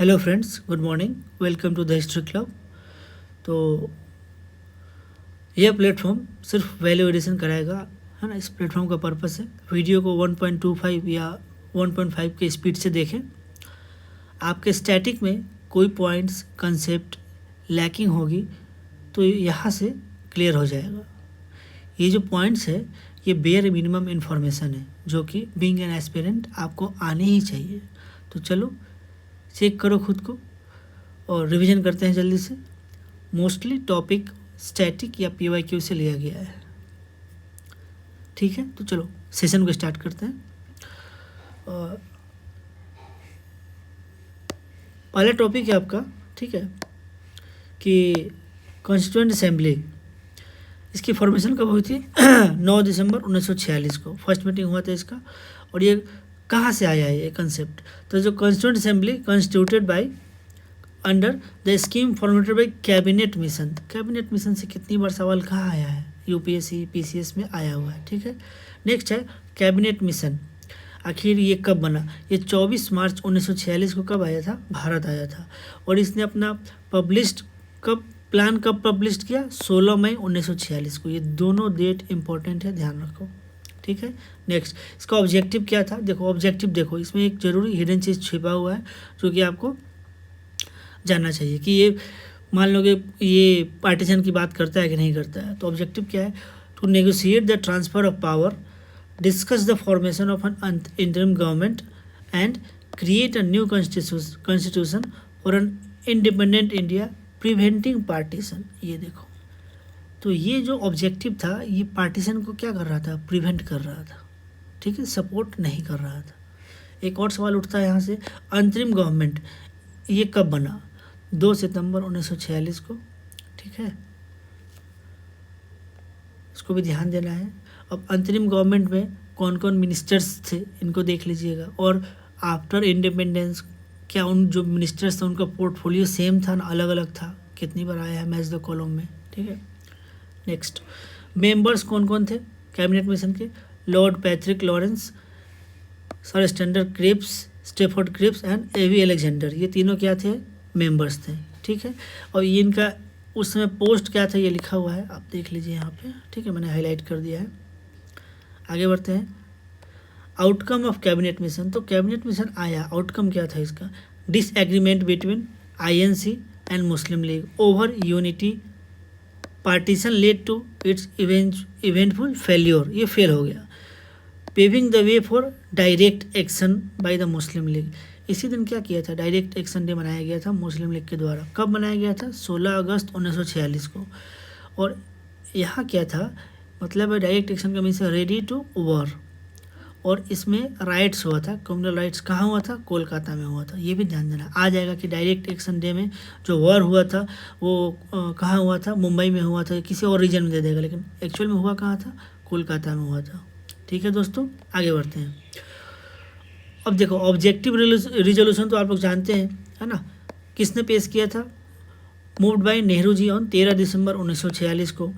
Hello friends, good morning. Welcome to the history club. तो यह platform सिर्फ value addition कराएगा, है ना। इस प्लेटफॉर्म का पर्पस है वीडियो को 1.25 या 1.5 के स्पीड से देखें। आपके स्टैटिक में कोई पॉइंट्स कंसेप्ट लैकिंग होगी तो यहाँ से क्लियर हो जाएगा। ये जो पॉइंट्स है ये बेयर मिनिमम इन्फॉर्मेशन है जो कि बीइंग एन एस्पिरेंट आपको आने ही चाहिए। तो चलो चेक करो खुद को और रिवीजन करते हैं जल्दी से। मोस्टली टॉपिक स्टैटिक या PYQ से लिया गया है, ठीक है। तो चलो सेशन को स्टार्ट करते हैं। पहला टॉपिक है आपका, ठीक है, कि कॉन्स्टिट्यूएंट असेंबली। इसकी फॉर्मेशन कब हुई थी? 9 दिसंबर 1946 को फर्स्ट मीटिंग हुआ था इसका। और ये कहाँ से आया है ये कंसेप्ट? तो जो constituent assembly constituted by under the scheme formatted bye cabinet mission. Cabinet mission से कितनी बार सवाल कहाँ आया है? UPSC PCS में आया हुआ है, ठीक है। नेक्स्ट है कैबिनेट मिशन। आखिर ये कब बना? ये 24 मार्च 1946 को कब आया था? भारत आया था। और इसने अपना प्लान कब पब्लिश किया? 16 मई 1946 को। ये दोनों डेट इंपॉर्टेंट है, ध्यान रखो, ठीक है। नेक्स्ट, इसका ऑब्जेक्टिव क्या था? देखो ऑब्जेक्टिव, देखो इसमें एक जरूरी हिडन चीज़ छिपा हुआ है जो कि आपको जानना चाहिए कि ये मान लो कि ये पार्टीशन की बात करता है कि नहीं करता है। तो ऑब्जेक्टिव क्या है? To negotiate the transfer of power, discuss the formation of an interim government and create a new constitution for an independent India, preventing partition. ये देखो, तो ये जो ऑब्जेक्टिव था ये पार्टीशन को क्या कर रहा था? प्रिवेंट कर रहा था, ठीक है, सपोर्ट नहीं कर रहा था। एक और सवाल उठता है यहाँ से, अंतरिम गवर्नमेंट ये कब बना? 2 सितंबर 1946 को, ठीक है। इसको भी ध्यान देना है। अब अंतरिम गवर्नमेंट में कौन कौन मिनिस्टर्स थे इनको देख लीजिएगा। और आफ्टर इंडिपेंडेंस क्या उन जो मिनिस्टर्स थे उनका पोर्टफोलियो सेम था ना अलग अलग था? कितनी बार आया है मैच द कॉलम में, ठीक है। नेक्स्ट, मेंबर्स कौन कौन थे कैबिनेट मिशन के? Lord Patrick Lawrence, sir standard Cripps, Stafford Cripps and AV Alexander. ये तीनों क्या थे? मेंबर्स थे, ठीक है। और ये इनका उस समय पोस्ट क्या था ये लिखा हुआ है, आप देख लीजिए यहाँ पे, ठीक है, मैंने हाईलाइट कर दिया है। आगे बढ़ते हैं। Outcome of cabinet mission. तो कैबिनेट मिशन आया, आउटकम क्या था इसका? Disagreement between INC and Muslim League over unity partition led to its eventful failure. ये फेल हो गया। Paving the way for direct action by the Muslim League. इसी दिन क्या किया था? डायरेक्ट एक्शन डे मनाया गया था मुस्लिम लीग के द्वारा। कब मनाया गया था? 16 अगस्त 1946 को। और यहाँ क्या था? मतलब डायरेक्ट एक्शन का मीन्स रेडी टू वॉर। और इसमें राइट्स हुआ था, कम्युनल राइट्स। कहाँ हुआ था? कोलकाता में हुआ था। ये भी ध्यान देना आ जाएगा कि डायरेक्ट एक्शन डे में जो वॉर हुआ था वो कहाँ हुआ था? मुंबई में हुआ था। किसी और रीजन में दे देगा, लेकिन एक्चुअल में हुआ कहाँ था? कोलकाता में हुआ था, ठीक है दोस्तों। आगे बढ़ते हैं। अब देखो ऑब्जेक्टिव रिजोल्यूशन तो आप लोग जानते हैं, है ना। किसने पेश किया था? Moved by Nehru ji on 13 December 1946 को।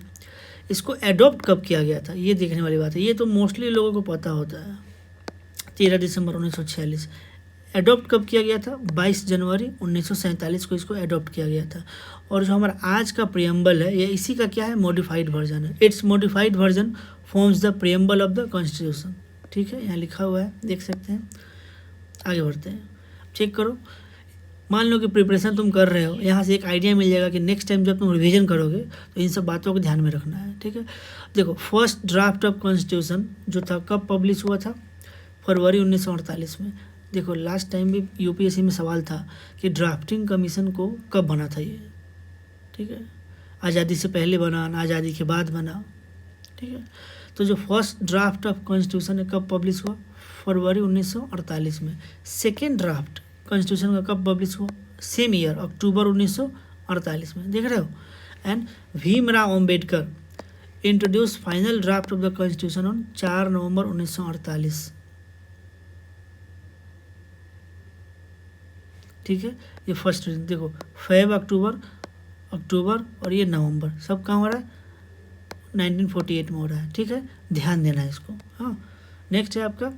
इसको एडॉप्ट कब किया गया था ये देखने वाली बात है। ये तो मोस्टली लोगों को पता होता है। 13 दिसंबर 1946। एडॉप्ट कब किया गया था? 22 जनवरी 1947 को इसको एडॉप्ट किया गया था। और जो हमारा आज का प्रियम्बल है ये इसी का क्या है? मॉडिफाइड वर्जन है। It's modified version forms the preamble of the constitution, ठीक है, यहाँ लिखा हुआ है, देख सकते हैं। आगे बढ़ते हैं, चेक करो। मान लो कि प्रिपरेशन तुम कर रहे हो, यहाँ से एक आइडिया मिल जाएगा कि नेक्स्ट टाइम जब तुम रिवीजन करोगे तो इन सब बातों को ध्यान में रखना है, ठीक है। देखो फर्स्ट ड्राफ्ट ऑफ कॉन्स्टिट्यूशन जो था कब पब्लिश हुआ था? फरवरी 1948 में। देखो लास्ट टाइम भी UPSC में सवाल था कि ड्राफ्टिंग कमीशन को कब बना था ये, ठीक है। आज़ादी से पहले बना ना आज़ादी के बाद बना, ठीक है। तो जो फर्स्ट ड्राफ्ट ऑफ कॉन्स्टिट्यूशन है कब पब्लिश हुआ? फरवरी 1948 में। सेकेंड ड्राफ्ट कॉन्स्टिट्यूशन का कब पब्लिश हुआ? सेम ईयर, अक्टूबर 1948 में, देख रहे हो। And Bhimrao Ambedkar introduce final draft of the constitution on 4 नवंबर 1948, ठीक है। ये फर्स्ट देखो फेब अक्टूबर और ये नवंबर, सब कहाँ हो रहा है? 1948 में हो रहा है, ठीक है, ध्यान देना है इसको। हाँ, नेक्स्ट है आपका।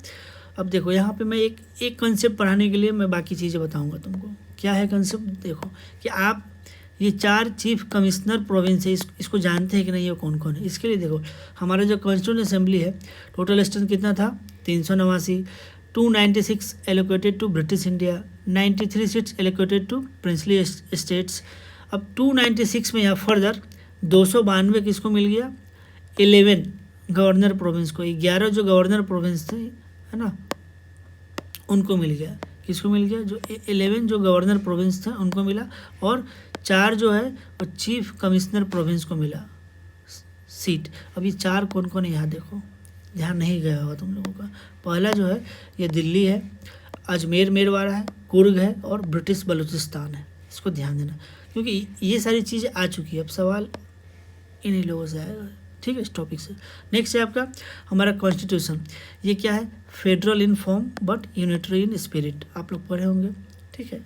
अब देखो यहाँ पे मैं एक कंसेप्ट पढ़ाने के लिए मैं बाकी चीज़ें बताऊंगा तुमको। क्या है कंसेप्ट देखो कि आप ये 4 चीफ कमिश्नर प्रोविंस है, इसको जानते हैं कि नहीं, ये कौन कौन है। इसके लिए देखो हमारा जो कॉन्स्टिट्यूंट असेंबली है टोटल स्ट्रेंथ कितना था 389, 296 allocated to British India, 93 seats allocated to princely states. अब 296 में यहाँ फर्दर 292 किसको मिल गया, 11 गवर्नर प्रोविंस को, 11 जो गवर्नर प्रोविंस थे है ना उनको मिल गया। किसको मिल गया, जो 11 जो गवर्नर प्रोविंस थे उनको मिला, और 4 जो है वो चीफ कमिश्नर प्रोविंस को मिला सीट। अब ये 4 कौन कौन है यहाँ देखो, ध्यान नहीं गया होगा तुम लोगों का। पहला जो है ये दिल्ली है, अजमेर मेरवाड़ा है, कुर्ग है और ब्रिटिश बलूचिस्तान है। इसको ध्यान देना क्योंकि ये सारी चीज़ें आ चुकी है, अब सवाल इन्हीं लोगों से आएगा। ठीक है, इस टॉपिक से। नेक्स्ट है आपका हमारा कॉन्स्टिट्यूशन। ये क्या है, federal in form but unitary in spirit, आप लोग पढ़े होंगे। ठीक है,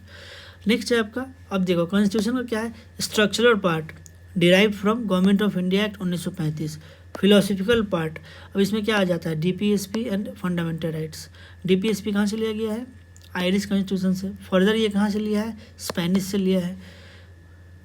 नेक्स्ट है आपका, अब देखो कॉन्स्टिट्यूशन का क्या है, structural part derive from government of India act 1935, philosophical part, अब इसमें क्या आ जाता है, DPSP and fundamental rights. DPSP कहाँ से लिया गया है, आयरिश कॉन्स्टिट्यूशन से। फर्दर ये कहाँ से लिया है, स्पेनिश से लिया है।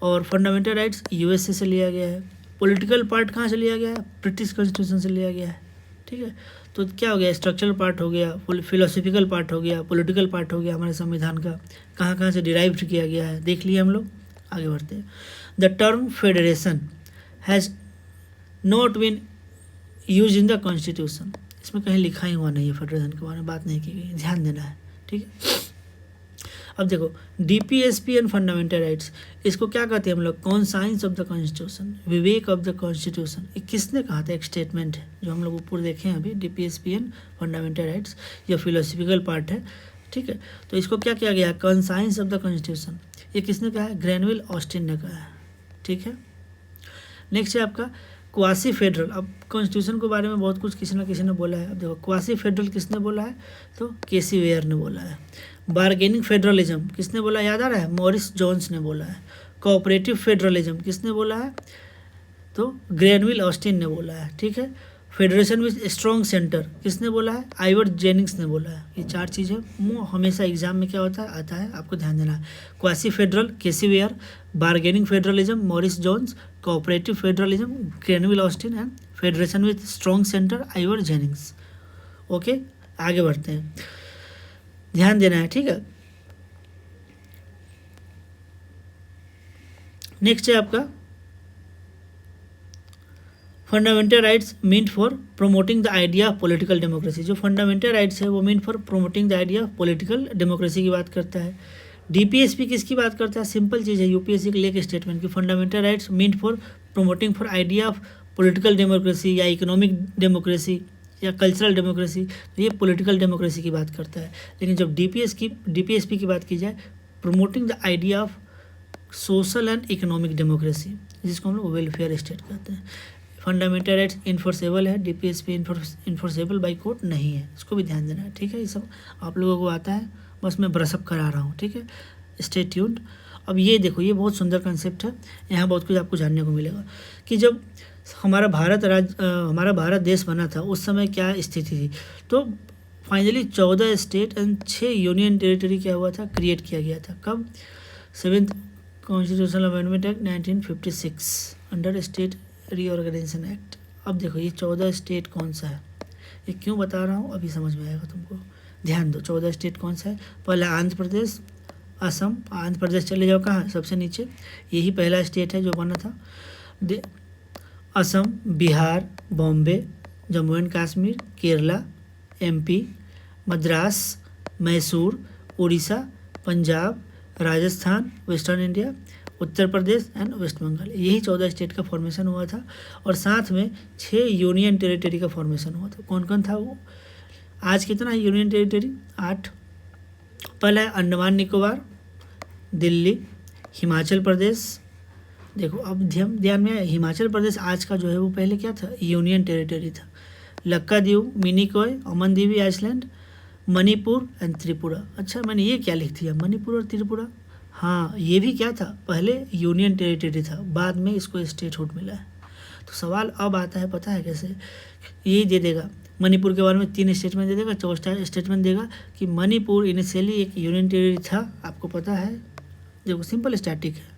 और फंडामेंटल राइट्स यूएसए से लिया गया है। पॉलिटिकल पार्ट कहाँ से लिया गया है, ब्रिटिश कॉन्स्टिट्यूशन से लिया गया है। ठीक है, तो क्या हो गया, स्ट्रक्चरल पार्ट हो गया, फिलोसफिकल पार्ट हो गया, पॉलिटिकल पार्ट हो गया हमारे संविधान का, कहाँ कहाँ से डिराइव किया गया है देख लिया हम लोग। आगे बढ़ते हैं। The term federation has not been use in the constitution, इसमें कहीं लिखा ही हुआ नहीं है, फेडरेशन के बारे में बात नहीं की गई, ध्यान देना है। ठीक है, अब देखो डीपीएसपी एंड फंडामेंटल राइट्स, इसको क्या कहते हैं हम लोग, conscience of the constitution, Vivek of the constitution. ये किसने कहा था, एक स्टेटमेंट है जो हम लोग ऊपर देखे हैं अभी, डीपीएसपी एंड फंडामेंटल राइट्स, ये फिलोसफिकल पार्ट है। ठीक है, तो इसको क्या किया गया है, कॉन्साइंस ऑफ द कॉन्स्टिट्यूशन, ये किसने कहा है, ग्रैनविल ऑस्टिन ने कहा है। ठीक है, नेक्स्ट है आपका क्वासी फेडरल। अब कॉन्स्टिट्यूशन के बारे में बहुत कुछ किसी न किसी ने बोला है। अब देखो क्वासी फेडरल किसने बोला है, तो केसी वेयर ने बोला है। बार्गेनिंग फेडरलिज्म किसने बोला, याद आ रहा है, मॉरिस जोन्स ने बोला है। कोऑपरेटिव फेडरलिज्म किसने बोला है, तो ग्रैनविल ऑस्टिन ने बोला है। ठीक है, फेडरेशन विद स्ट्रॉन्ग सेंटर किसने बोला है, आइवर जेनिंग्स ने बोला है। ये 4 चीज़ें हमेशा एग्जाम में क्या होता है, आता है, आपको ध्यान देना है। Quasi federal KC Wheare, bargaining federalism Morris Jones, cooperative federalism Granville Austin and federation with strong centre Ivor Jennings. Okay, आगे बढ़ते हैं, ध्यान देना है। ठीक है, नेक्स्ट है आपका fundamental rights meant for promoting the idea of political democracy. जो फंडामेंटल राइट्स है वो meant for promoting the idea of political democracy की बात करता है। डीपीएसपी किसकी बात करता है, सिंपल चीज़ है, यूपीएससी के लेके स्टेटमेंट की, fundamental rights meant for promoting for idea of political democracy या इकोनॉमिक डेमोक्रेसी या कल्चरल डेमोक्रेसी, तो ये पॉलिटिकल डेमोक्रेसी की बात करता है। लेकिन जब डीपीएसपी की बात की जाए, promoting the idea of social and economic democracy, जिसको हम लोग वेलफेयर स्टेट कहते हैं। फंडामेंटल राइट्स इन्फोर्सेबल है, डीपीएसपी इन्फोर्सेबल बाई कोर्ट नहीं है, इसको भी ध्यान देना है। ठीक है, ये सब आप लोगों को आता है, बस मैं ब्रशअप करा रहा हूँ। ठीक है, स्टे ट्यून्ड। अब ये देखो, ये बहुत सुंदर कंसेप्ट है, यहाँ बहुत कुछ आपको जानने को मिलेगा कि जब हमारा भारत देश बना था उस समय क्या स्थिति थी। तो finally 14 state and 6 union territory क्या हुआ था, क्रिएट किया गया था। कब, 7th constitutional amendment act 1956 under state reorganisation act. अब देखो ये 14 स्टेट कौन सा है, ये क्यों बता रहा हूँ अभी समझ में आएगा तुमको, ध्यान दो। 14 स्टेट कौन सा है, पहला आंध्र प्रदेश, असम, आंध्र प्रदेश चले जाओ कहाँ, सबसे नीचे, यही पहला स्टेट है जो बना था। Assam, Bihar, Bombay, Jammu and Kashmir, Kerala, MP, Madras, Mysore, Orissa, Punjab, Rajasthan, western India, Uttar Pradesh and west Bengal, यही 14 स्टेट का फॉर्मेशन हुआ था। और साथ में 6 यूनियन टेरिटरी का फॉर्मेशन हुआ था। कौन कौन था वो, आज कितना है यूनियन टेरिटरी, 8। पहला है अंडमान निकोबार, दिल्ली, हिमाचल प्रदेश। देखो अब ध्यान में, हिमाचल प्रदेश आज का जो है वो पहले क्या था, यूनियन टेरिटरी था। लक्काद्वीप, मिनिकॉय, अमनदीवी आइसलैंड, मणिपुर एंड त्रिपुरा। अच्छा, मैंने ये क्या लिख दिया, मणिपुर और त्रिपुरा, हाँ ये भी क्या था, पहले यूनियन टेरिटरी था, बाद में इसको स्टेटहुड मिला है। तो सवाल अब आता है, पता है कैसे, यही दे देगा, मणिपुर के बारे में 3 स्टेटमेंट दे देगा, 4 स्टेटमेंट देगा कि मणिपुर इनिशियली एक यूनियन टेरिटरी था, आपको पता है देखो सिंपल स्टैटिक है।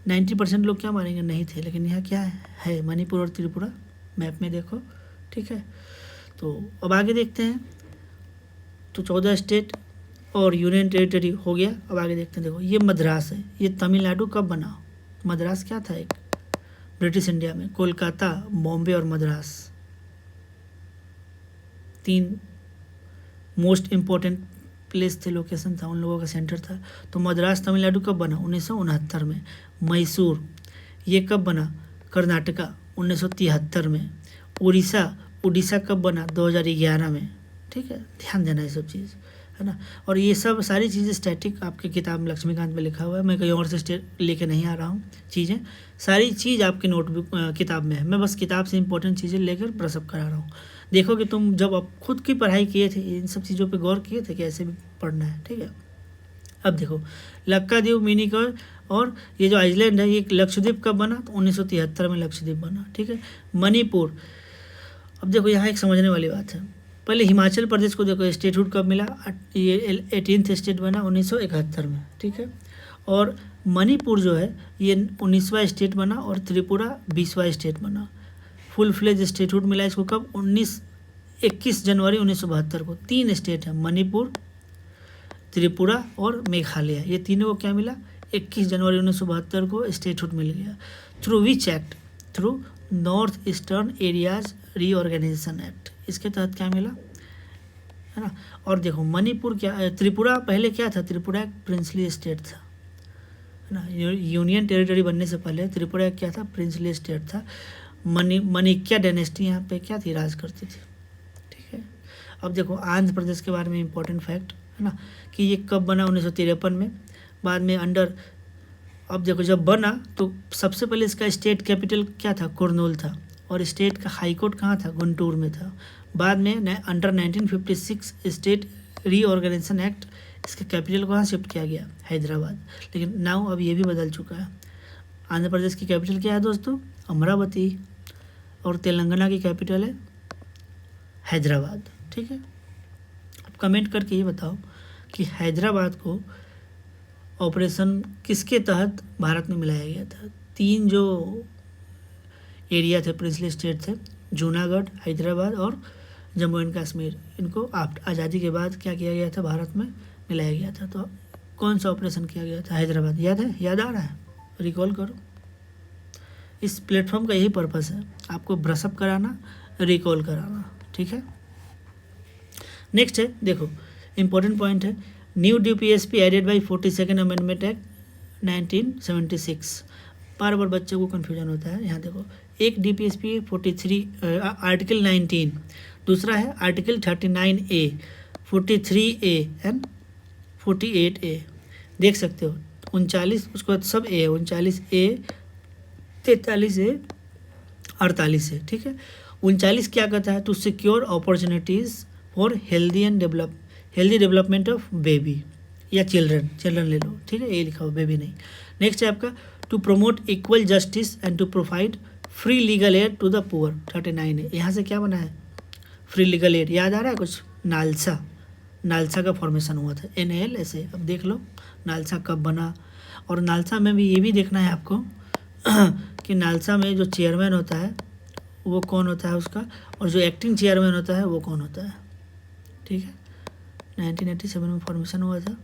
90% लोग क्या मानेंगे, नहीं थे, लेकिन यहाँ क्या है मणिपुर और त्रिपुरा मैप में देखो, ठीक है। तो अब आगे देखते हैं। तो 14 स्टेट और यूनियन टेरिटरी हो गया। अब आगे देखते हैं। देखो ये मद्रास है, ये तमिलनाडु कब बना? मद्रास क्या था एक ब्रिटिश इंडिया में, कोलकाता, बॉम्बे और मद्रास 3 मोस्ट इम्पोर्टेंट प्लेस थे, लोकेशन था, उन लोगों का सेंटर था। तो मद्रास तमिलनाडु कब बना? 1969 में। मैसूर ये कब बना? कर्नाटका 1973 में। उड़ीसा कब बना? 2011 में। ठीक है, ध्यान देना ये सब चीज़, है ना। और ये सब सारी चीज़ें स्टैटिक आपके किताब में लक्ष्मीकांत में लिखा हुआ है, मैं कहीं और से लेके नहीं आ रहा हूँ। चीज़ें सारी चीज़ आपके नोटबुक किताब में है, मैं बस किताब से इंपॉर्टेंट चीज़ें लेकर ब्रशअप करा रहा हूँ। देखो कि तुम जब आप खुद की पढ़ाई किए थे इन सब चीज़ों पे गौर किए थे कि ऐसे भी पढ़ना है, ठीक है। अब देखो लक्काद्वीप, मिनिकॉय और ये जो आइसलैंड है, ये लक्षद्वीप कब बना? तो 1973 में लक्षद्वीप बना, ठीक है। मणिपुर, अब देखो यहाँ एक समझने वाली बात है। पहले हिमाचल प्रदेश को देखो स्टेटहुड कब मिला? ये 18th स्टेट बना 1971 में, ठीक है। और मणिपुर जो है ये 19वां स्टेट बना और त्रिपुरा 20वां स्टेट बना। फुल फ्लेज स्टेटहुड मिला इसको कब? 21 जनवरी 1972 को। 3 स्टेट है, मणिपुर, त्रिपुरा और मेघालय, ये तीनों को क्या मिला? 21 जनवरी 1972 को स्टेटहुड मिल गया। Through which act? Through north eastern areas reorganisation act, इसके तहत क्या मिला, है ना। और देखो मणिपुर क्या, त्रिपुरा पहले क्या था? त्रिपुरा एक प्रिंसली स्टेट था, है ना। यूनियन टेरिटरी बनने से पहले त्रिपुरा क्या था? प्रिंसली स्टेट था। मणिक्या डायनेस्टी यहाँ पे क्या थी? राज करती थी, ठीक है। अब देखो आंध्र प्रदेश के बारे में इंपॉर्टेंट फैक्ट, है ना, कि ये कब बना? 1953 में। बाद में अंडर, अब देखो जब बना तो सबसे पहले इसका स्टेट कैपिटल क्या था? कुर्नूल था। और स्टेट का हाई कोर्ट कहाँ था? गुंटूर में था। बाद में अंडर 1956 स्टेट रीऑर्गेनाइजेशन एक्ट, इसका कैपिटल कहाँ शिफ्ट किया गया? हैदराबाद। लेकिन नाउ अब ये भी बदल चुका है। आंध्र प्रदेश की कैपिटल क्या है दोस्तों? अमरावती। और तेलंगाना की कैपिटल है हैदराबाद, ठीक है। अब कमेंट करके ये बताओ कि हैदराबाद को ऑपरेशन किसके तहत भारत में मिलाया गया था? 3 जो एरिया थे, प्रिंसली स्टेट थे, जूनागढ़, हैदराबाद और जम्मू एंड कश्मीर, इनको आज़ादी के बाद क्या किया गया था? भारत में मिलाया गया था। तो कौन सा ऑपरेशन किया गया था? हैदराबाद। याद है? याद आ रहा है? रिकॉल करो। इस प्लेटफॉर्म का यही पर्पस है, आपको ब्रशअप कराना, रिकॉल कराना, ठीक है। नेक्स्ट है, देखो इंपॉर्टेंट पॉइंट है, new DPSP added by 42nd amendment act 1976। बार बार बच्चों को कन्फ्यूजन होता है। यहाँ देखो, एक DPSP 43 आर्टिकल 19, दूसरा है article 39A, 43A and 48A। देख सकते हो 39, उसके बाद सब A है, 39A, 43A, 48A, ठीक है। 39 क्या कहता है? To secure opportunities for healthy development of baby या चिल्ड्रन ले लो, ठीक है, ये लिखा हो, बेबी नहीं। नेक्स्ट है आपका to promote equal justice and to provide free legal aid to the poor, 39 है। यहाँ से क्या बना है? Free legal aid. याद आ रहा है कुछ? नालसा का फॉर्मेशन हुआ था, NALSA। अब देख लो नालसा कब बना। और नालसा में भी ये भी देखना है आपको कि नालसा में जो चेयरमैन होता है वो कौन होता है उसका, और जो एक्टिंग चेयरमैन होता है वो कौन होता है, ठीक है। 1987 में फॉर्मेशन हुआ था,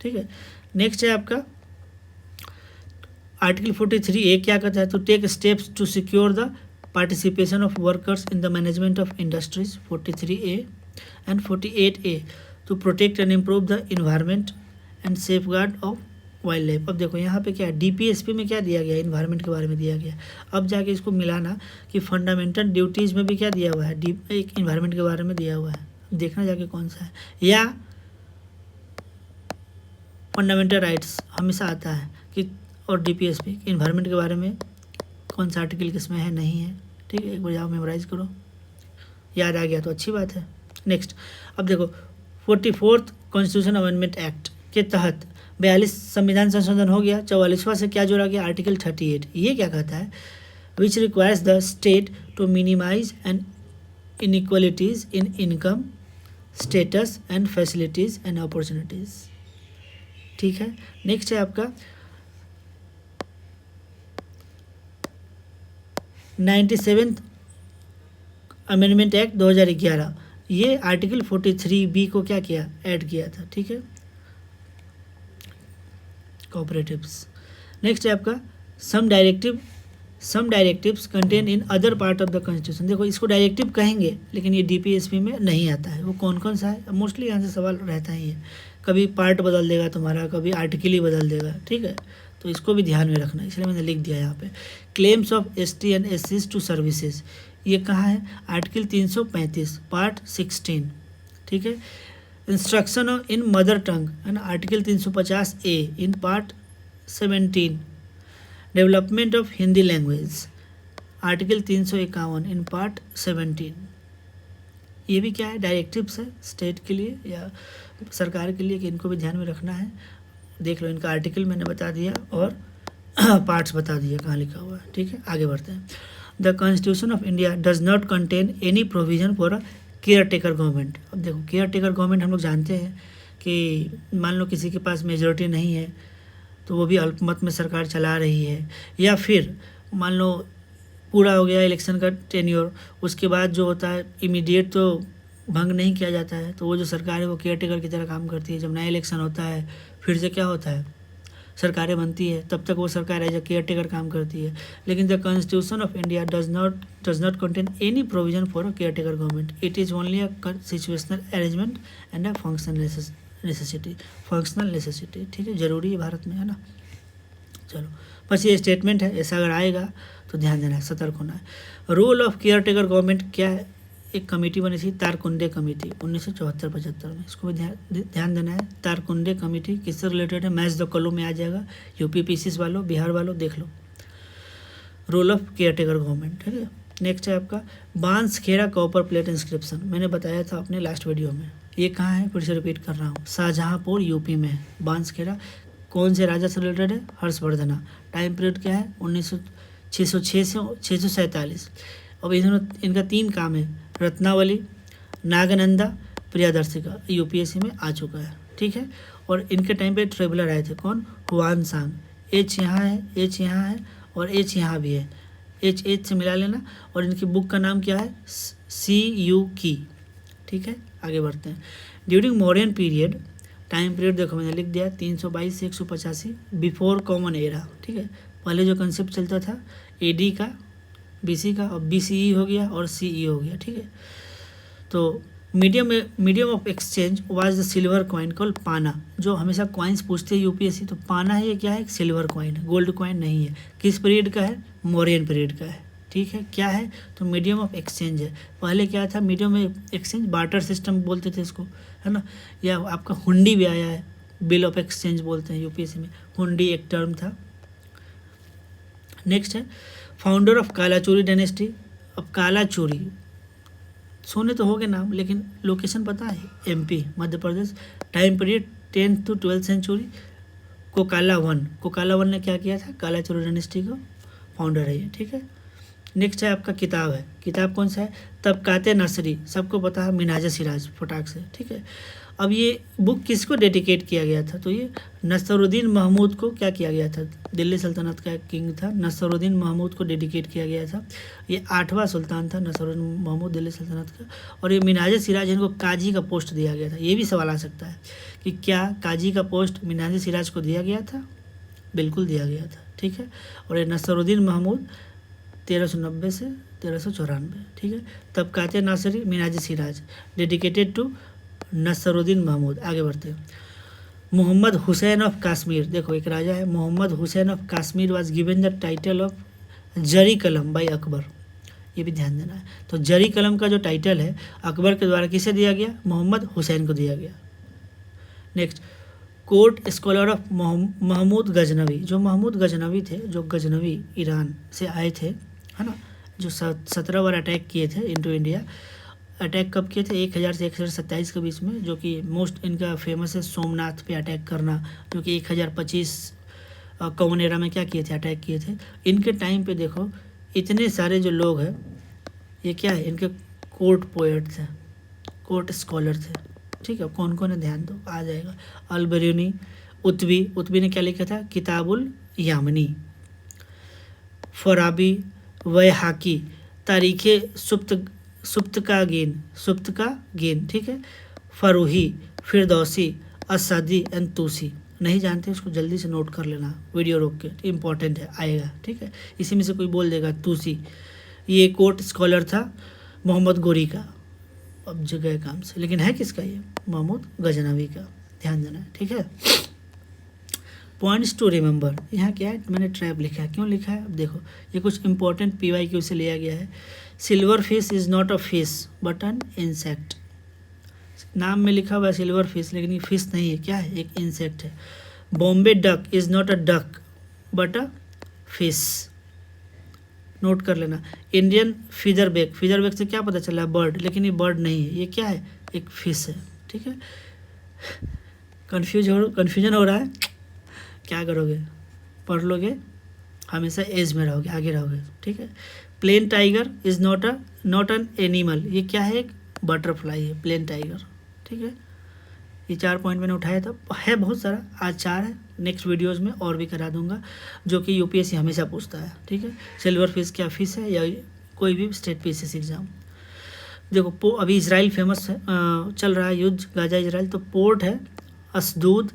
ठीक है। नेक्स्ट है आपका आर्टिकल 43A क्या कहता है? To take steps to secure the participation of workers in the management of industries, 43A and 48A to protect and improve the environment and safeguard of wildlife. अब देखो यहाँ पे क्या है, DPSP में क्या दिया गया? इन्वायरमेंट के बारे में दिया गया। अब जाके इसको मिलाना कि फंडामेंटल ड्यूटीज़ में भी क्या दिया हुआ है? एक इन्वायरमेंट के बारे में दिया हुआ है, देखना जाके कौन सा है। या फंडामेंटल राइट्स हमेशा आता है कि, और DPSP इन्वायरमेंट के बारे में कौन सा आर्टिकल किसमें है, नहीं है, ठीक है। एक बार जाओ मेमोराइज करो, याद आ गया तो अच्छी बात है। नेक्स्ट, अब देखो 44th कॉन्स्टिट्यूशन अमेंडमेंट एक्ट के तहत 42 संविधान संशोधन हो गया। 44वां से क्या जोड़ा गया? आर्टिकल 38। ये क्या कहता है? Which requires the state to minimise and inequalities in income, status and facilities and opportunities. ठीक है। नेक्स्ट है आपका 97th अमेंडमेंट एक्ट 2011। ये आर्टिकल 43B को क्या किया, ऐड किया था, ठीक है, कोऑपरेटिव्स। नेक्स्ट है आपका some directives contain in other part of the constitution. देखो इसको डायरेक्टिव कहेंगे लेकिन ये डीपीएसपी में नहीं आता है। वो कौन कौन सा है, मोस्टली यहाँ से सवाल रहता ही है, कभी पार्ट बदल देगा तुम्हारा, कभी आर्टिकल ही बदल देगा, ठीक है, तो इसको भी ध्यान में रखना, इसलिए मैंने लिख दिया यहाँ पे। क्लेम्स ऑफ एसटी एंड एससीज टू सर्विसेज, ये कहाँ है, आर्टिकल 335 पार्ट 16, ठीक है। Instruction of in mother tongue and article 350A in part 17। Development of Hindi language article 351 in part 17। ये भी क्या है, डायरेक्टिव्स है स्टेट के लिए या सरकार के लिए कि इनको भी ध्यान में रखना है। देख लो, इनका आर्टिकल मैंने बता दिया और पार्ट्स बता दिया कहाँ लिखा हुआ है, ठीक है। आगे बढ़ते हैं। The constitution of India does not contain any provision for a care taker government. अब देखो केयर टेकर गवर्नमेंट हम लोग जानते हैं कि मान लो किसी के पास मेजोरिटी नहीं है तो वो भी अल्पमत में सरकार चला रही है, या फिर मान लो पूरा हो गया इलेक्शन का टेन्योर, उसके बाद जो होता है इमीडिएट तो भंग नहीं किया जाता है, तो वो जो सरकार है वो केयर टेकर की तरह काम करती है। जब नया इलेक्शन होता है फिर से क्या होता है, सरकारें बनती है, तब तक वो सरकार एज अ केयर टेकर काम करती है। लेकिन the constitution of India does not contain any provision for a care taker government. It is only a situational arrangement and a functional necessity, ठीक है, जरूरी है भारत में, है ना। चलो बस ये स्टेटमेंट है, ऐसा अगर आएगा तो ध्यान देना है, सतर्क होना है। Role of caretaker government क्या है, एक कमेटी बनी थी तारकुंडे कमेटी 1974-75 में, इसको भी ध्यान देना है। तारकुंडे कमेटी किससे रिलेटेड है, मैच द कॉलम में आ जाएगा, यूपीपीसीएस वालों, बिहार वालों देख लो। Role of caretaker government, ठीक है। नेक्स्ट है आपका बांसखेड़ा कॉपर प्लेट इंस्क्रिप्शन, मैंने बताया था अपने लास्ट वीडियो में। ये कहाँ है, फिर से रिपीट कर रहा हूँ, शाहजहाँपुर यूपी में है बांसखेड़ा। कौन से राजा से रिलेटेड है, हर्षवर्धना। टाइम पीरियड क्या है, 606 से 647। अब इनका 3 काम है, रत्नावली, नागनंदा, प्रियदर्शिका, यूपीएससी में आ चुका है, ठीक है। और इनके टाइम पे ट्रेवलर आए थे, कौन, हुआन सांग। एच यहाँ है, एच यहाँ है और एच यहाँ भी है, एच से मिला लेना। और इनकी बुक का नाम क्या है, CU की, ठीक है। आगे बढ़ते हैं। During modern period, time period देखो मैंने लिख दिया 322 से 185 बिफोर कॉमन एरा, ठीक है। पहले जो कंसेप्ट चलता था AD का, BC का, और BCE हो गया और CE हो गया, ठीक है। तो medium of exchange was the silver coin called पाना। जो हमेशा कॉइन्स पूछते हैं यूपीएससी, तो पाना है ये क्या है, सिल्वर कॉइन है, गोल्ड कॉइन नहीं है। किस पीरियड का है, मौर्यन पीरियड का है, ठीक है। क्या है, तो मीडियम ऑफ एक्सचेंज है। पहले क्या था, medium of exchange barter system बोलते थे इसको, है ना। या आपका हुंडी भी आया है, बिल ऑफ एक्सचेंज बोलते हैं यूपीएससी में, हुंडी एक टर्म था। नेक्स्ट है फाउंडर ऑफ कालाचूरी डायनेस्टी। अब कालाचूरी सोने तो हो गए नाम, लेकिन लोकेशन पता है, MP Madhya Pradesh. Time period 10th to 12th century. Kokalla one ने क्या किया था, कालाचूरी डायनेस्टी का फाउंडर है ये, ठीक है। नेक्स्ट है आपका किताब कौन सा है, तबकाते नसरी, सबको पता है, मिनाज सिराज, फटाक से, ठीक है। अब ये बुक किसको डेडिकेट किया गया था, तो ये नसरुद्दीन महमूद को क्या किया गया था, दिल्ली सल्तनत का किंग था, नसरुद्दीन महमूद को डेडिकेट किया गया था। ये 8वां सुल्तान था नसरुद्दीन महमूद दिल्ली सल्तनत का। और ये मिनाज सिराज इनको काजी का पोस्ट दिया गया था। ये भी सवाल आ सकता है कि क्या काजी का पोस्ट मिनाज सिराज को दिया गया था, बिल्कुल दिया गया था, ठीक है। और ये नसरुद्दीन महमूद 1390 से 1394, ठीक है। तबकाते नासरी मिनाज सिराज डेडिकेटेड टू नसरुद्दीन महमूद। आगे बढ़ते हैं। मोहम्मद हुसैन ऑफ कश्मीर, देखो एक राजा है Mohammad Hussain of Kashmir, was given the title of Zari Kalam by Akbar. ये भी ध्यान देना है। तो जरी कलम का जो टाइटल है अकबर के द्वारा किसे दिया गया, मोहम्मद हुसैन को दिया गया। Next court scholar of Mahmud Ghaznavi. जो महमूद गजनवी थे, जो गजनवी ईरान से आए थे, है ना, जो 17 बार अटैक किए थे इनटू इंडिया। अटैक कब किए थे, 1000 से 1027 के बीच में, जो कि मोस्ट इनका फेमस है सोमनाथ पे अटैक करना, जो कि 1025 कौन एरा में क्या किए थे, अटैक किए थे। इनके टाइम पे देखो इतने सारे जो लोग हैं, ये क्या है, इनके कोर्ट पोएट थे, कोर्ट स्कॉलर थे, ठीक है। कौन कौन है ध्यान दो, आ जाएगा। अलबरूनी, उत्बी ने क्या लिखा था, किताबुल यामनी। फराबी, वैहाकी, तारीखे सुप्त का गेन, ठीक है। फरूही, फिरदौसी, असदी एंड तूसी। नहीं जानते उसको जल्दी से नोट कर लेना, वीडियो रोक के, इंपॉर्टेंट है, आएगा, ठीक है। इसी में से कोई बोल देगा तूसी। ये कोट स्कॉलर था मोहम्मद गोरी का, अब जगह काम से, लेकिन है किसका, ये महमूद गजनवी का, ध्यान देना है, ठीक है। पॉइंट्स टू रिमेंबर, यहाँ क्या है, मैंने ट्रैप लिखा है, क्यों लिखा है, अब देखो ये कुछ इंपॉर्टेंट PYQ से लिया गया है। Silver fish is not a fish but an insect. नाम में लिखा हुआ है सिल्वर फिश, लेकिन ये फिश नहीं है, क्या है, एक इंसेक्ट है। Bombay duck is not a duck but a fish, note कर लेना। इंडियन फीदरबैक से क्या पता चला, बर्ड, लेकिन ये बर्ड नहीं है, ये क्या है, एक फिश है, ठीक है। कन्फ्यूजन हो रहा है, क्या करोगे, पढ़ लोगे, हमेशा एज में रहोगे, आगे रहोगे, ठीक है। Plain tiger is not an animal, ये क्या है, एक बटरफ्लाई है, प्लेन टाइगर, ठीक है। ये 4 पॉइंट मैंने उठाया था, है बहुत सारा, आज 4 है, नेक्स्ट वीडियोस में और भी करा दूंगा, जो कि UPSC हमेशा पूछता है, ठीक है। सिल्वर फिश क्या फिश है, या कोई भी स्टेट PSS एग्जाम। देखो अभी इसराइल फेमस है, चल रहा है युद्ध गाजा इसराइल, तो पोर्ट है असदूद,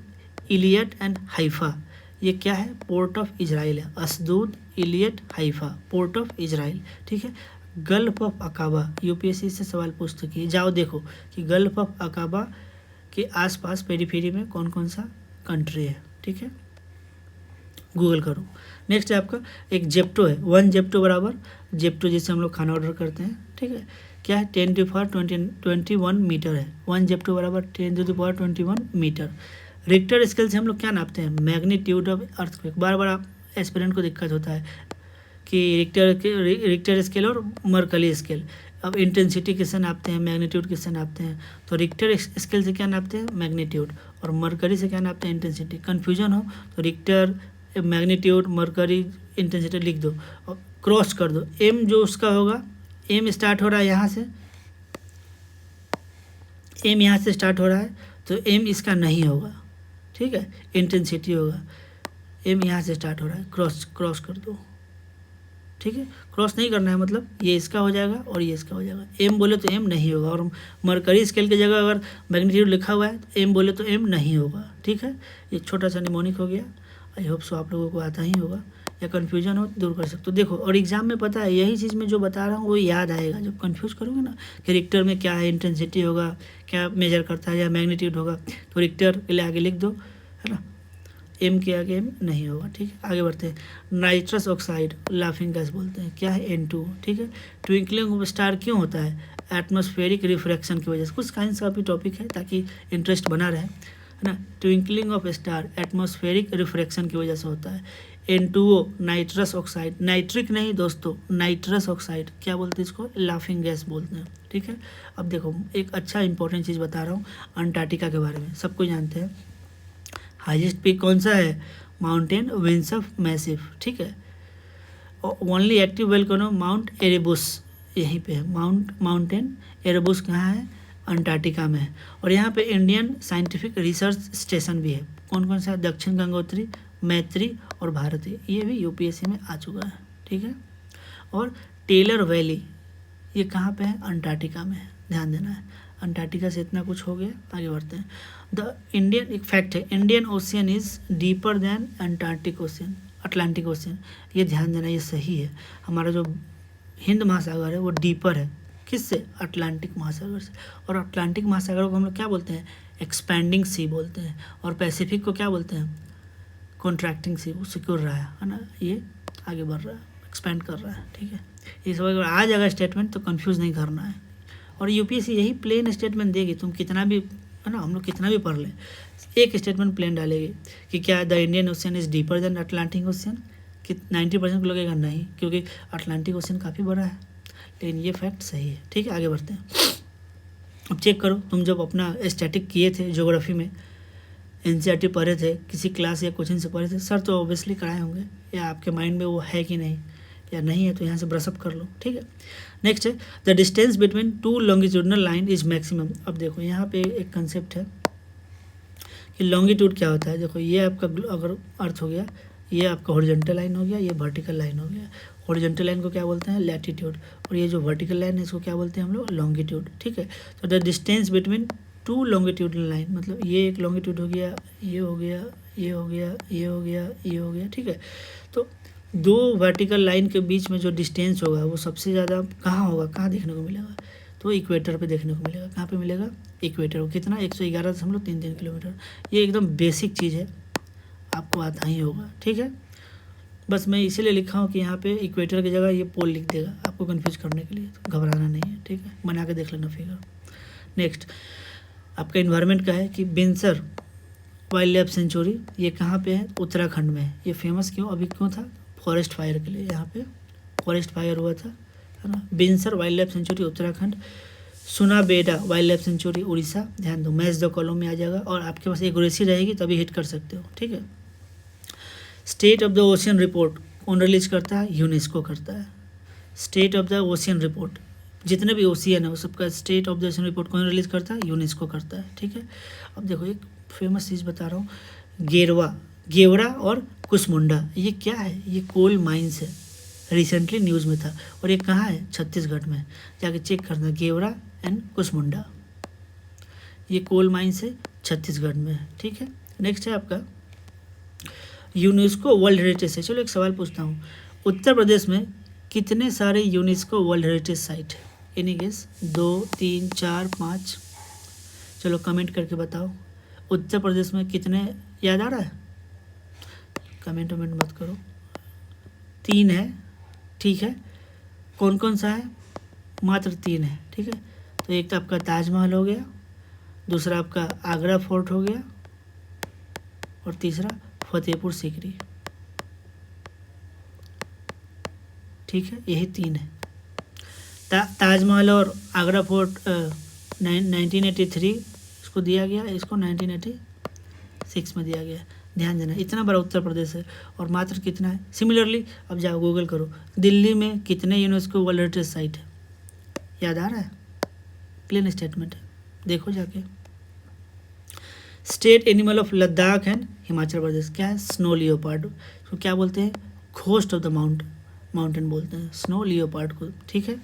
इलियट एंड हाइफा। ये क्या है, पोर्ट ऑफ इजराइल है, Ashdod, Eilat, Haifa, port of Israel, ठीक है। गल्फ ऑफ अकाबा, UPSC से सवाल पूछ चुकी है, जाओ देखो कि गल्फ ऑफ अकाबा के आसपास पेरीफेरी में कौन कौन सा कंट्री है, ठीक है, गूगल करो। नेक्स्ट है आपका एक जेप्टो है, 1 जेप्टो बराबर, जेप्टो जिससे हम लोग खाना ऑर्डर करते हैं, ठीक है, क्या है, 10⁻21 मीटर है। 1 जेप्टो बराबर 10⁻21 मीटर। रिक्टर स्केल से हम लोग क्या नापते हैं, मैग्नीट्यूड ऑफ अर्थक्वेक। बार बार आप एस्पिरेंट को दिक्कत होता है कि रिक्टर स्केल और मर्कली स्केल, अब इंटेंसिटी किससे नापते हैं, मैग्नीट्यूड किससे नापते हैं, तो रिक्टर स्केल से क्या नापते हैं, मैग्नीट्यूड, और मर्करी से क्या नापते हैं, इंटेंसिटी। कन्फ्यूजन हो तो रिक्टर, मैग्नीट्यूड, मर्करी, इंटेंसिटी लिख दो और क्रॉस कर दो। एम जो उसका होगा, एम स्टार्ट हो रहा है यहाँ से, एम यहाँ से स्टार्ट हो रहा है, तो एम इसका नहीं होगा, ठीक है, इंटेंसिटी होगा। एम यहाँ से स्टार्ट हो रहा है, क्रॉस कर दो, ठीक है। क्रॉस नहीं करना है, मतलब ये इसका हो जाएगा और ये इसका हो जाएगा। एम बोले तो एम नहीं होगा, और मरकरी स्केल की जगह अगर मैग्नीट्यूड लिखा हुआ है तो एम बोले तो एम नहीं होगा, ठीक है। ये छोटा सा निमोनिक हो गया, आई होप सो आप लोगों को आता ही होगा, या कन्फ्यूजन हो दूर कर सकते हो। देखो और एग्जाम में पता है यही चीज़ मैं जो बता रहा हूँ वो याद आएगा, जब कन्फ्यूज करोगे ना कि रिक्टर में क्या है, इंटेंसिटी होगा, क्या मेजर करता है, या मैग्नीट्यूड होगा, तो रिक्टर के लिए आगे लिख दो, है ना, एम के आगे एम नहीं होगा, ठीक है। आगे बढ़ते हैं। नाइट्रस ऑक्साइड लाफिंग गैस बोलते हैं, क्या है, N2, ठीक है। ट्विंकलिंग ऑफ स्टार क्यों होता है, एटमॉस्फेरिक रिफ्रैक्शन की वजह से। कुछ साइंस का भी टॉपिक है ताकि इंटरेस्ट बना रहे, है ना। Twinkling of star atmospheric refraction की वजह से होता है। N2O नाइट्रस ऑक्साइड, नाइट्रिक नहीं दोस्तों, नाइट्रस ऑक्साइड क्या बोलते हैं इसको, लाफिंग गैस बोलते हैं, ठीक है। अब देखो एक अच्छा इंपॉर्टेंट चीज़ बता रहा हूँ अंटार्कटिका के बारे में, सबको जानते हैं। हाईएस्ट पीक कौन सा है, माउंटेन विंसफ मैसिव, ठीक है। Only active volcano mount Erebus यहीं पे है, माउंटेन एरेबस कहाँ है, अंटार्कटिका में है। और यहाँ पे इंडियन साइंटिफिक रिसर्च स्टेशन भी है, कौन कौन सा, दक्षिण गंगोत्री, मैत्री और भारती, ये भी UPSC में आ चुका है, ठीक है। और टेलर वैली ये कहाँ पे है, अंटार्कटिका में है, ध्यान देना है। अंटार्कटिका से इतना कुछ हो गया, आगे बढ़ते हैं। द इंडियन, एक फैक्ट है, Indian ocean is deeper than Atlantic ocean, ये ध्यान देना, ये सही है। हमारा जो हिंद महासागर है वो डीपर है, किससे, अटलांटिक महासागर से। और अटलांटिक महासागर को हम लोग क्या बोलते हैं, एक्सपैंडिंग सी बोलते हैं। और पैसिफिक को क्या बोलते हैं, कॉन्ट्रैक्टिंग सी, वो सिक्योर रहा है ना, ये आगे बढ़ रहा है, एक्सपैंड कर रहा है, ठीक है। ये सब अगर आ जाएगा स्टेटमेंट तो कंफ्यूज नहीं करना है। और UPSC यही प्लेन स्टेटमेंट देगी, तुम कितना भी, है ना, हम लोग कितना भी पढ़ लें, एक स्टेटमेंट प्लेन डालेगी कि क्या the Indian ocean is deeper than Atlantic ocean, कि 90% को लगेगा नहीं, क्योंकि अटलांटिक ओशियन काफ़ी बड़ा है, लेकिन ये फैक्ट सही है, ठीक है। आगे बढ़ते हैं। अब चेक करो, तुम जब अपना स्टैटिक किए थे ज्योग्राफी में, NCERT पढ़े थे, किसी क्लास या कोचिंग से पढ़े थे, सर तो ऑब्वियसली कराए होंगे, या आपके माइंड में वो है कि नहीं, या नहीं है तो यहाँ से ब्रशअप कर लो, ठीक है। नेक्स्ट है the distance between 2 longitudinal line is maximum. अब देखो यहाँ पे एक कंसेप्ट है कि लॉन्गिट्यूड क्या होता है। देखो ये आपका अगर अर्थ हो गया, ये आपका हॉरिजॉन्टल लाइन हो गया, ये वर्टिकल लाइन हो गया। हॉरिजॉन्टल लाइन को क्या बोलते हैं, लैटिट्यूड, और ये जो वर्टिकल लाइन है इसको क्या बोलते हैं हम लोग, लॉन्गिट्यूड। ठीक है, तो the distance between two longitudinal line, मतलब ये एक लॉन्गिट्यूड हो गया, ये हो गया, ये हो गया, ये हो गया, ये हो गया। ठीक है, तो दो वर्टिकल लाइन के बीच में जो डिस्टेंस होगा वो सबसे ज़्यादा कहाँ होगा, कहाँ देखने को मिलेगा, तो इक्वेटर पे देखने को मिलेगा। कहाँ पे मिलेगा, इक्वेटर को। कितना, 111.33 किलोमीटर। ये एकदम बेसिक चीज़ है, आपको आता ही होगा। ठीक है, बस मैं इसीलिए लिखा हूँ कि यहाँ पे इक्वेटर की जगह ये पोल लिख देगा आपको कंफ्यूज करने के लिए, तो घबराना नहीं है। ठीक है, बना के देख लेना फिगर। नेक्स्ट आपका इन्वायरमेंट का है कि बिनसर वाइल्ड लाइफ सेंचुरी, ये कहाँ पे है, उत्तराखंड में है। ये फेमस क्यों, अभी क्यों था, फॉरेस्ट फायर के लिए। यहाँ पे फॉरेस्ट फायर हुआ था, है ना। Binsar wildlife sanctuary Uttarakhand, Sunabeda wildlife sanctuary Orissa. ध्यान दो, मैच द कॉलम में आ जाएगा, और आपके पास एक उड़ीसी रहेगी तभी हिट कर सकते हो। ठीक है, state of the ocean report कौन रिलीज करता है, यूनेस्को करता है। State of the ocean report, जितने भी ओशियन है वो सबका state of the ocean report कौन रिलीज करता है, यूनेस्को करता है। ठीक है, अब देखो एक फेमस चीज़ बता रहा हूँ, गेवरा और कुसमुंडा, ये क्या है, ये कोल माइंस है, रिसेंटली न्यूज़ में था, और ये कहाँ है, छत्तीसगढ़ में। जाके चेक करना, गेवरा एंड कुसमुंडा, ये कोल माइंस है, छत्तीसगढ़ में है। ठीक है, नेक्स्ट है आपका यूनेस्को वर्ल्ड हेरिटेज है। चलो एक सवाल पूछता हूँ, उत्तर प्रदेश में कितने सारे यूनेस्को वर्ल्ड हेरिटेज साइट है, एनी गेस, 2, 3, 4, 5, चलो कमेंट करके बताओ। उत्तर प्रदेश में कितने, याद आ रहा है, कमेंट मत करो। 3 है, ठीक है, कौन कौन सा है, मात्र 3 है। ठीक है, तो एक तो आपका ताजमहल हो गया, दूसरा आपका आगरा फोर्ट हो गया, और तीसरा फतेहपुर सीकरी। ठीक है, यही 3 है। ताजमहल और आगरा फोर्ट 1983 इसको दिया गया, इसको 1986 में दिया गया। ध्यान देना, इतना बड़ा उत्तर प्रदेश है और मात्र कितना है। सिमिलरली अब जाओ गूगल करो, दिल्ली में कितने यूनेस्को वर्ल्ड हेरिटेज साइट है, याद आ रहा है, प्लेन स्टेटमेंट है, देखो जाके। State animal of Ladakh and Himachal Pradesh क्या है, स्नो लियोपार्ड। तो क्या बोलते हैं, घोस्ट ऑफ द माउंटेन बोलते हैं स्नो लियोपार्ड को। ठीक है,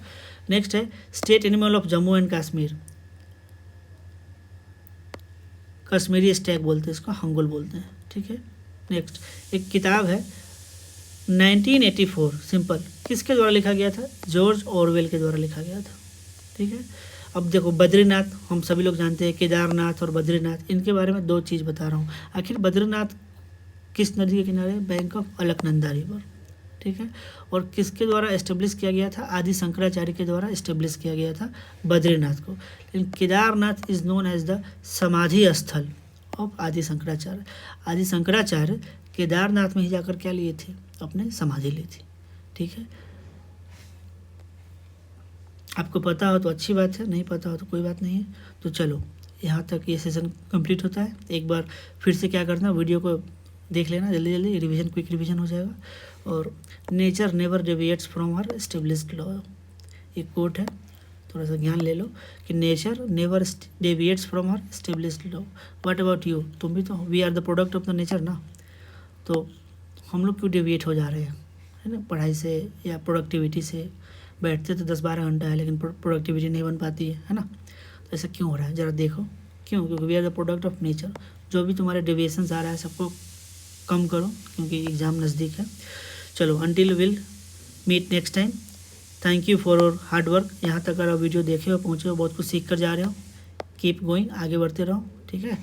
नेक्स्ट है state animal of Jammu and Kashmir, Kashmiri Stag बोलते हैं इसको, हंगुल बोलते हैं। ठीक है, नेक्स्ट एक किताब है 1984, सिंपल, किसके द्वारा लिखा गया था, जॉर्ज ऑरवेल के द्वारा लिखा गया था। ठीक है, अब देखो बद्रीनाथ, हम सभी लोग जानते हैं, केदारनाथ और बद्रीनाथ, इनके बारे में 2 चीज़ बता रहा हूँ। आखिर बद्रीनाथ किस नदी के किनारे, बैंक ऑफ अलकनंदा रिवर। ठीक है, और किसके द्वारा एस्टेब्लिश किया गया था, आदि शंकराचार्य के द्वारा एस्टेब्लिश किया गया था बद्रीनाथ को। लेकिन Kedarnath is known as the samadhi sthal of आदि शंकराचार्य। आदि शंकराचार्य केदारनाथ में ही जाकर क्या लिए थे, अपने समाधि ली थी। ठीक है, आपको पता हो तो अच्छी बात है, नहीं पता हो तो कोई बात नहीं है। तो चलो यहाँ तक ये सेशन कंप्लीट होता है। एक बार फिर से क्या करना, वीडियो को देख लेना जल्दी जल्दी, रिवीजन, क्विक रिवीजन हो जाएगा। और nature never deviates from her established law, एक कोट है, थोड़ा सा ज्ञान ले लो कि nature never deviates from her established law. What about you, तुम भी तो, we are the product of the nature ना, तो हम लोग क्यों डेविएट हो जा रहे हैं, है ना, पढ़ाई से या प्रोडक्टिविटी से। बैठते तो 10-12 घंटा है लेकिन प्रोडक्टिविटी नहीं बन पाती है ना, तो ऐसा क्यों हो रहा है, ज़रा देखो क्यों, क्योंकि we are the product of nature. जो भी तुम्हारे डेविएशंस आ रहा है सबको कम करो, क्योंकि एग्ज़ाम नज़दीक है। चलो, until will meet next time, thank you for your hard work. यहाँ तक अगर वीडियो देखे हो, पहुँचे हो, बहुत कुछ सीख कर जा रहे हो, कीप गोइंग, आगे बढ़ते रहो। ठीक है।